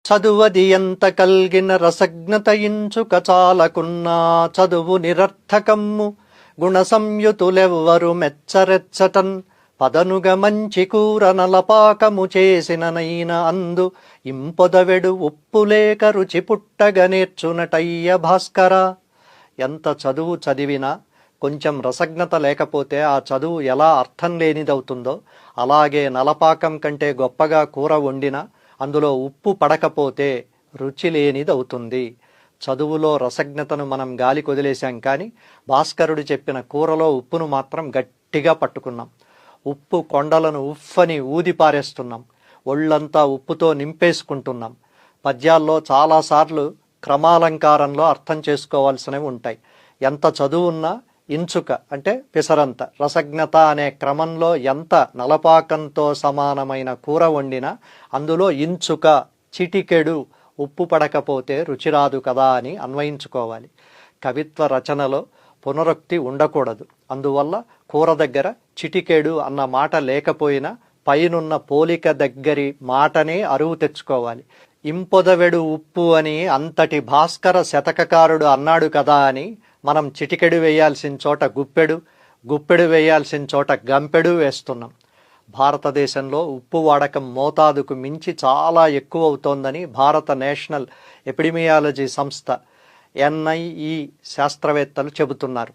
చదువది ఎంత కల్గిన రసజ్ఞత ఇంచుక చాలకున్నా చదువు నిరర్థకమ్ము గుణ సంయుతులెవ్వరు మెచ్చరెచ్చటన్ పదనుగ మంచి కూర నలపాకము చేసిననైన అందు ఇంపొదవెడు ఉప్పులేక రుచి పుట్టగ నేర్చునటయ్య భాస్కర. ఎంత చదువు చదివినా కొంచెం రసజ్ఞత లేకపోతే ఆ చదువు ఎలా అర్థం లేనిదవుతుందో అలాగే నలపాకం కంటే గొప్పగా కూర వండినా అందులో ఉప్పు పడకపోతే రుచి లేనిదవుతుంది. చదువులో రసజ్ఞతను మనం గాలి కొదిలేశాం, కానీ భాస్కరుడు చెప్పిన కూరలో ఉప్పును మాత్రం గట్టిగా పట్టుకున్నాం. ఉప్పు కొండలను ఉఫ్ఫని ఊది పారేస్తున్నాం. ఒళ్ళంతా ఉప్పుతో నింపేసుకుంటున్నాం. పద్యాల్లో చాలాసార్లు క్రమాలంకారంలో అర్థం చేసుకోవాల్సినవి ఉంటాయి. ఎంత చదువున్నా ఇంచుక అంటే పిసరంత రసజ్ఞత అనే క్రమంలో ఎంత నలపాకంతో సమానమైన కూర వండినా అందులో ఇంచుక చిటికెడు ఉప్పు పడకపోతే రుచిరాదు కదా అని అన్వయించుకోవాలి. కవిత్వ రచనలో పునరుక్తి ఉండకూడదు. అందువల్ల కూర దగ్గర చిటికెడు అన్న మాట లేకపోయినా పైనున్న పోలిక దగ్గరి మాటనే అరువు తెచ్చుకోవాలి. ఇంపొదవెడు ఉప్పు అని అంతటి భాస్కర శతకకారుడు అన్నాడు కదా అని మనం చిటికెడు వేయాల్సిన చోట గుప్పెడు, గుప్పెడు వేయాల్సిన చోట గంపెడు వేస్తున్నాం. భారతదేశంలో ఉప్పు వాడకం మోతాదుకు మించి చాలా ఎక్కువ అవుతోందని భారత నేషనల్ ఎపిడమియాలజీ సంస్థ NIE శాస్త్రవేత్తలు చెబుతున్నారు.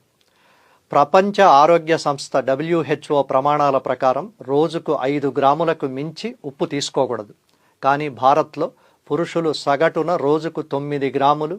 ప్రపంచ ఆరోగ్య సంస్థ WHO ప్రమాణాల ప్రకారం రోజుకు 5 గ్రాములకు మించి ఉప్పు తీసుకోకూడదు. కానీ భారత్లో పురుషులు సగటున రోజుకు 9 గ్రాములు,